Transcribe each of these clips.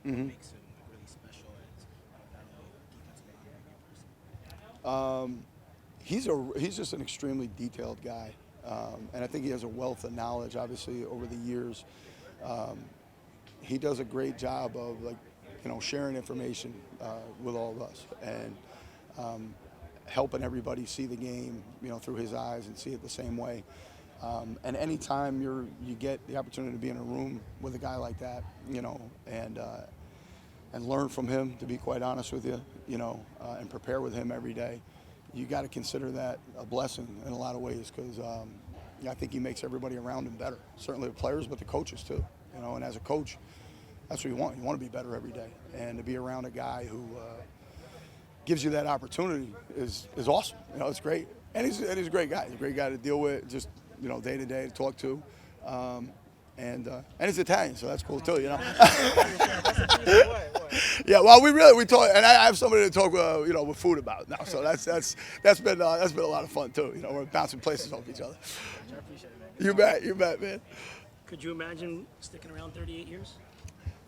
What Mhm. makes him really special as not only a defensive lineman, He's just an extremely detailed guy, and I think he has a wealth of knowledge. Obviously, over the years, he does a great job of sharing information with all of us and helping everybody see the game through his eyes and see it the same way. And anytime you get the opportunity to be in a room with a guy like that, and learn from him, to be quite honest with you, and prepare with him every day, you got to consider that a blessing in a lot of ways because I think he makes everybody around him better. Certainly the players, but the coaches too. And as a coach, that's what you want. You want to be better every day, and to be around a guy who gives you that opportunity is awesome. It's great, and he's a great guy. He's a great guy to deal with, just day to day to talk to. And he's Italian, so that's cool too, Yeah, well, we talk, and I have somebody to talk, with food about now. So that's been a lot of fun too. We're bouncing places off each other. I appreciate it, man. You bet, man. Could you imagine sticking around 38 years?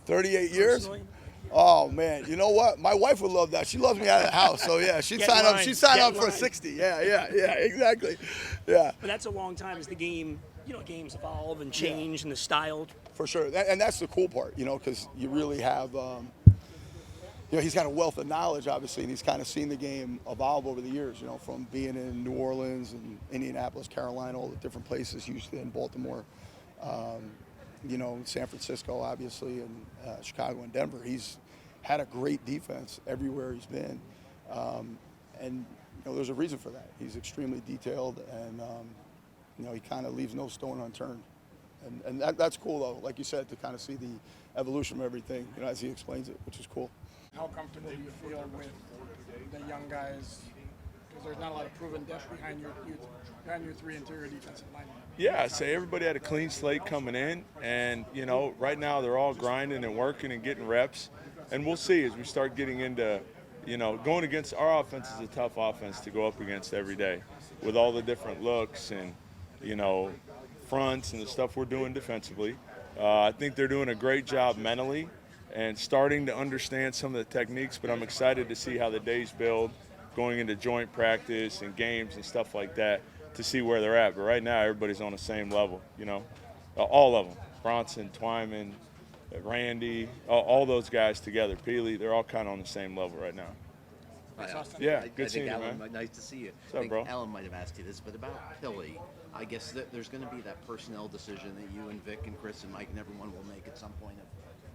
38 years? Personally? Oh man, you know what? My wife would love that. She loves me out of the house, so yeah, she'd Get sign in up. line. She'd sign Get up in for line. 60. Yeah, exactly. Yeah. But that's a long time as the game, games evolve and change and the style. For sure, and that's the cool part, because you really have, he's got a wealth of knowledge, obviously, and he's kind of seen the game evolve over the years, from being in New Orleans and Indianapolis, Carolina, all the different places, Houston, Baltimore, San Francisco, obviously, and Chicago and Denver. He's had a great defense everywhere he's been, and there's a reason for that. He's extremely detailed, and he kind of leaves no stone unturned. And that's cool, though, like you said, to kind of see the evolution of everything, as he explains it, which is cool. How comfortable do you feel with the young guys? Because there's not a lot of proven depth behind your three interior defensive linemen. Yeah, I'd say everybody had a clean slate coming in, and right now they're all grinding and working and getting reps, and we'll see as we start getting into, going against our offense is a tough offense to go up against every day, with all the different looks and fronts and the stuff we're doing defensively. I think they're doing a great job mentally and starting to understand some of the techniques, but I'm excited to see how the days build going into joint practice and games and stuff like that to see where they're at. But right now, everybody's on the same level, all of them. Bronson, Twyman, Randy, all those guys together, Peely, they're all kind of on the same level right now. Yeah, good seeing you, Alan, man. nice to see you. What's up, bro? Alan might have asked you this, but about Philly, I guess that there's going to be that personnel decision that you and Vic and Chris and Mike and everyone will make at some point of,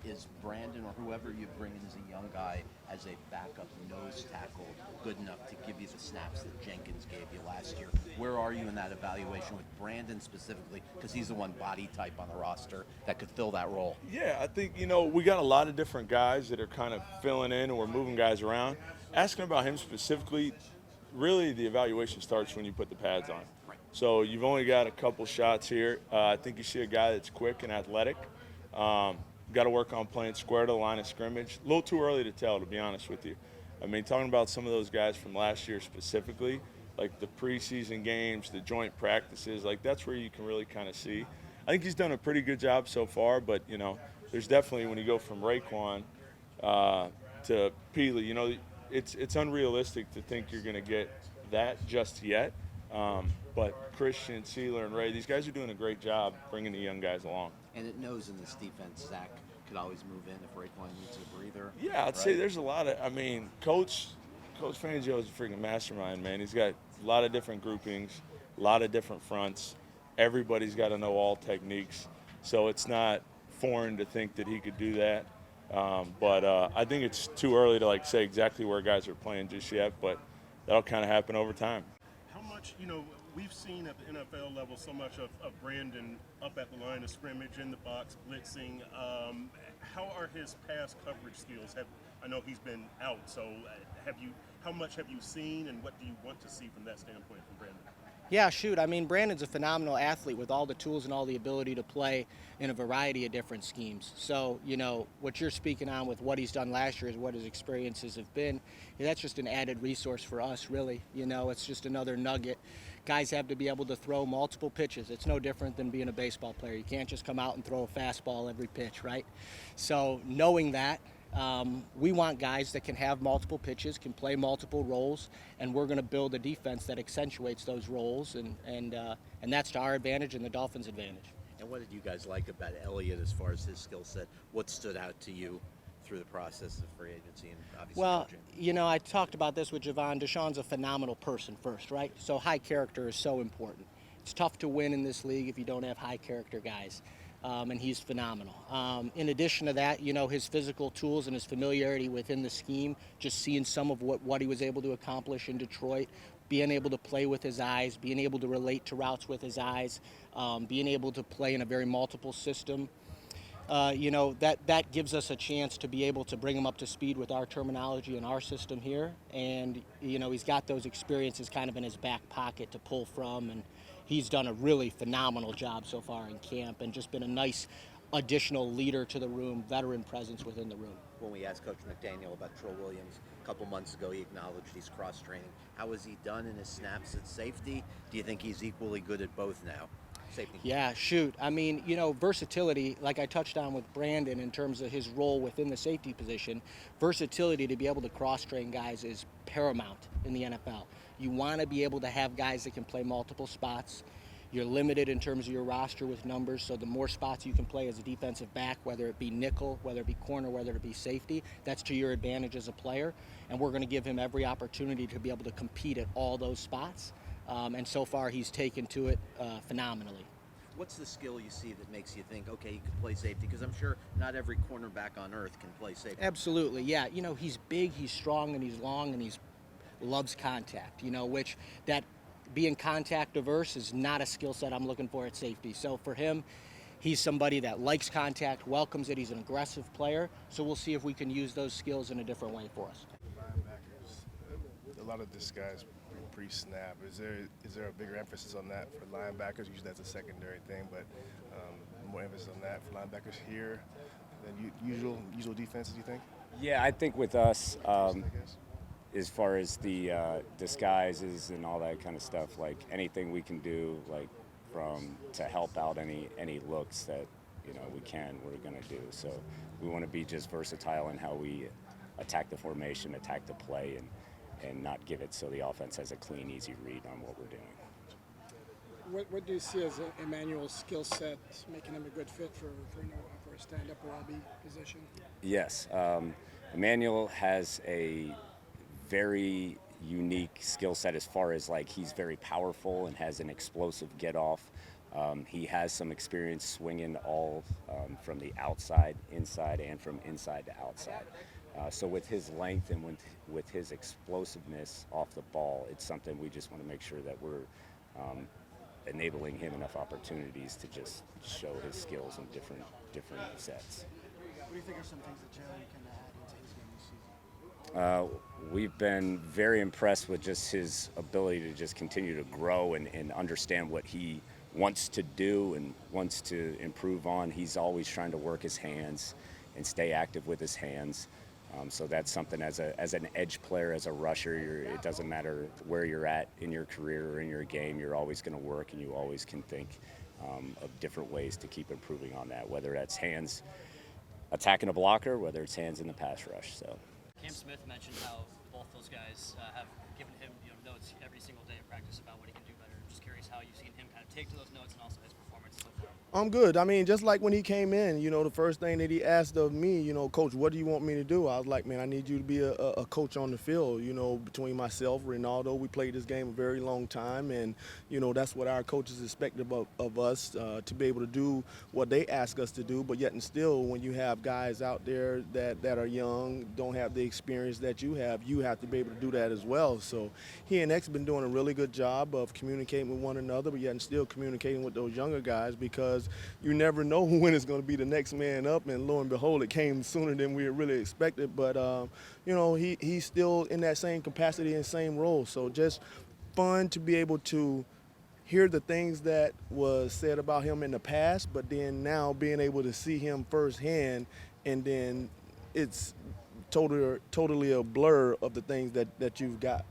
is Brandon or whoever you bring in as a young guy as a backup nose tackle good enough to give you the snaps that Jenkins gave you last year? Where are you in that evaluation with Brandon specifically? Because he's the one body type on the roster that could fill that role. Yeah, I think, we got a lot of different guys that are kind of filling in and we're moving guys around. Asking about him specifically, really the evaluation starts when you put the pads on. So you've only got a couple shots here. I think you see a guy that's quick and athletic. Got to work on playing square to the line of scrimmage. A little too early to tell, to be honest with you. I mean, talking about some of those guys from last year specifically, like the preseason games, the joint practices, that's where you can really kind of see. I think he's done a pretty good job so far, but, there's definitely, when you go from Raekwon to Peely, it's unrealistic to think you're going to get that just yet. But Christian, Sealer, and Ray, these guys are doing a great job bringing the young guys along. And it knows in this defense, Zach could always move in if Raekwon needs a breather. Yeah, I'd say there's a lot of, Coach Fangio is a freaking mastermind, man. He's got a lot of different groupings, a lot of different fronts. Everybody's got to know all techniques. So it's not foreign to think that he could do that. But I think it's too early to say exactly where guys are playing just yet, but that'll kind of happen over time. How much, we've seen at the NFL level so much of Brandon up at the line of scrimmage, in the box, blitzing. How are his pass coverage skills? I know he's been out, so how much have you seen, and what do you want to see from that standpoint from Brandon? Yeah, shoot. I mean, Brandon's a phenomenal athlete with all the tools and all the ability to play in a variety of different schemes. So, what you're speaking on with what he's done last year is what his experiences have been. That's just an added resource for us, really. It's just another nugget. Guys have to be able to throw multiple pitches. It's no different than being a baseball player. You can't just come out and throw a fastball every pitch, right? So knowing that We want guys that can have multiple pitches, can play multiple roles, and we're going to build a defense that accentuates those roles, and that's to our advantage and the Dolphins' advantage. And what did you guys like about Elliott as far as his skill set? What stood out to you through the process of free agency and obviously Well, coaching? I talked about this with Javon. Deshaun's a phenomenal person first, right? So high character is so important. It's tough to win in this league if you don't have high character guys. And he's phenomenal. In addition to that, his physical tools and his familiarity within the scheme, just seeing some of what he was able to accomplish in Detroit, being able to play with his eyes, being able to relate to routes with his eyes, being able to play in a very multiple system. That gives us a chance to be able to bring him up to speed with our terminology and our system here. And, he's got those experiences kind of in his back pocket to pull from. And he's done a really phenomenal job so far in camp and just been a nice additional leader to the room, veteran presence within the room. When we asked Coach McDaniel about Trill Williams a couple months ago, he acknowledged he's cross-training. How has he done in his snaps at safety? Do you think he's equally good at both now? Safety. Yeah, shoot. I mean, versatility, like I touched on with Brandon in terms of his role within the safety position, versatility to be able to cross-train guys is paramount in the NFL. You want to be able to have guys that can play multiple spots. You're limited in terms of your roster with numbers, so the more spots you can play as a defensive back, whether it be nickel, whether it be corner, whether it be safety, that's to your advantage as a player. And we're going to give him every opportunity to be able to compete at all those spots. And so far, he's taken to it phenomenally. What's the skill you see that makes you think, okay, he could play safety? Because I'm sure not every cornerback on earth can play safety. Absolutely, yeah. He's big, he's strong, and he's long, and he loves contact, which that being contact averse is not a skill set I'm looking for at safety. So for him, he's somebody that likes contact, welcomes it. He's an aggressive player. So we'll see if we can use those skills in a different way for us. Linebackers, a lot of disguise pre-snap. Is there a bigger emphasis on that for linebackers? Usually that's a secondary thing, but more emphasis on that for linebackers here than usual defenses, you think? Yeah, I think with us, as far as the disguises and all that kind of stuff, like anything we can do, like to help out any looks that we're going to do. So we want to be just versatile in how we attack the formation, attack the play, and not give it so the offense has a clean, easy read on what we're doing. What do you see as Emmanuel's skill set making him a good fit for a stand-up or LB position? Yes, Emmanuel has a very unique skill set as far as he's very powerful and has an explosive get off. He has some experience swinging all from the outside, inside, and from inside to outside. So with his length and with his explosiveness off the ball, it's something we just want to make sure that we're enabling him enough opportunities to just show his skills in different sets. What do you think are some things that Jerry can add into his game this season? We've been very impressed with just his ability to just continue to grow and understand what he wants to do and wants to improve on. He's always trying to work his hands and stay active with his hands. So that's something as an edge player, as a rusher, it doesn't matter where you're at in your career or in your game, you're always going to work and you always can think of different ways to keep improving on that, whether that's hands attacking a blocker, whether it's hands in the pass rush. So. Cam Smith mentioned how both those guys have given him notes every single day of practice about what he can do better. I'm just curious how you've seen him kind of take to those notes and also his performance so far. I'm good. I mean, just like when he came in, the first thing that he asked of me, Coach, what do you want me to do? I was like, man, I need you to be a coach on the field. Between myself, Ronaldo, we played this game a very long time, and, that's what our coaches expected of us, to be able to do what they ask us to do. But yet and still, when you have guys out there that are young, don't have the experience that you have to be able to do that as well. So he and X been doing a really good job of communicating with one another, but yet and still communicating with those younger guys, because you never know when it's going to be the next man up, and lo and behold, it came sooner than we really expected. But, he's still in that same capacity and same role. So just fun to be able to hear the things that was said about him in the past, but then now being able to see him firsthand, and then it's totally a blur of the things that you've got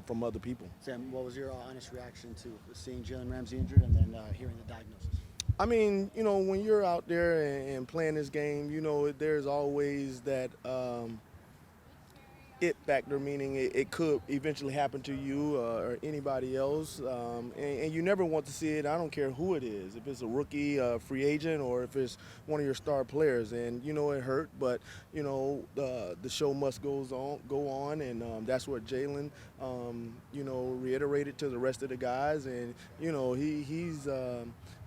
from other people. Sam, what was your honest reaction to seeing Jalen Ramsey injured and then hearing the diagnosis? I mean, when you're out there and playing this game, there's always that it factor, meaning it could eventually happen to you or anybody else. And you never want to see it. I don't care who it is, if it's a rookie, free agent, or if it's one of your star players. And, it hurt, but, the show must go on. And that's what Jalen, reiterated to the rest of the guys. And, he's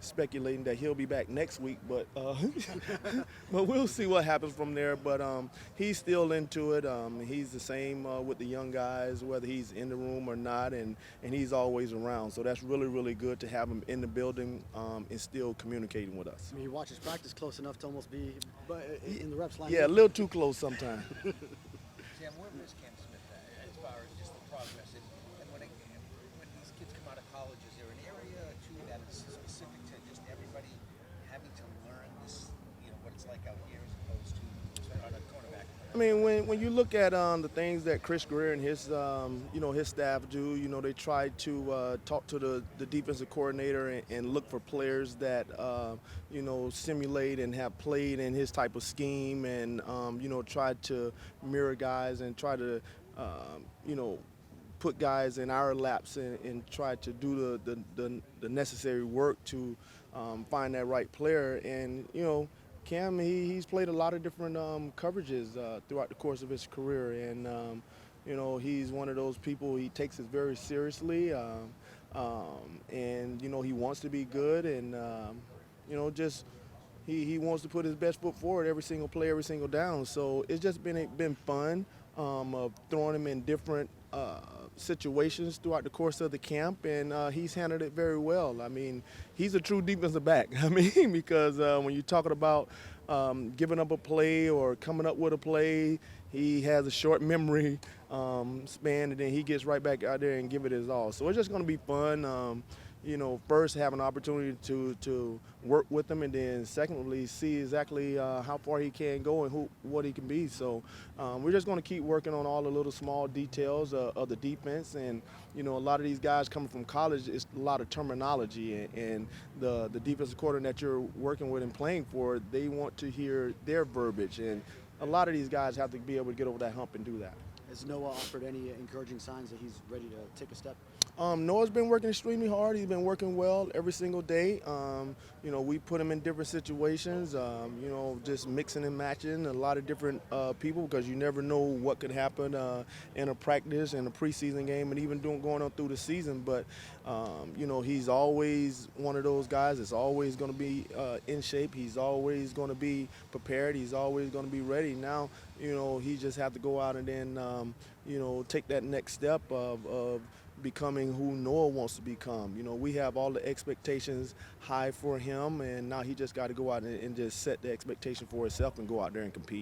speculating that he'll be back next week, but but we'll see what happens from there. But he's still into it. He's the same with the young guys, whether he's in the room or not, and he's always around. So that's really, really good to have him in the building and still communicating with us. I mean, you watch his practice close enough to almost be in the reps line. Yeah, a little too close sometimes. Sam, where is Cam Smith at as far as just the progress? And when these kids come out of college, is there an area or two that is specific to just everybody having to learn this, what it's like out here as opposed to on a cornerback? I mean, when you look at the things that Chris Greer and his his staff do, they try to talk to the defensive coordinator and look for players that simulate and have played in his type of scheme, and try to mirror guys and try to put guys in our laps and try to do the necessary work to find that right player. And Cam, he's played a lot of different coverages throughout the course of his career, and he's one of those people. He takes it very seriously, and he wants to be good, and he wants to put his best foot forward every single play, every single down. So it's just been fun of throwing him in different situations throughout the course of the camp, and he's handled it very well. I mean, he's a true defensive back. I mean, because when you're talking about giving up a play or coming up with a play, he has a short memory span, and then he gets right back out there and give it his all. So it's just going to be fun. First have an opportunity to work with him, and then secondly see exactly how far he can go and what he can be. So we're just going to keep working on all the little small details of the defense. And a lot of these guys coming from college, it's a lot of terminology, and the defensive coordinator that you're working with and playing for, they want to hear their verbiage, and a lot of these guys have to be able to get over that hump and do that. Has Noah offered any encouraging signs that he's ready to take a step? Noah's been working extremely hard. He's been working well every single day. We put him in different situations, just mixing and matching a lot of different people, because you never know what could happen in a practice, in a preseason game, and even going on through the season. But, he's always one of those guys that's always going to be in shape. He's always going to be prepared. He's always going to be ready. Now, he just have to go out and then, take that next step of becoming who Noah wants to become. We have all the expectations high for him, and now he just got to go out and just set the expectation for himself and go out there and compete.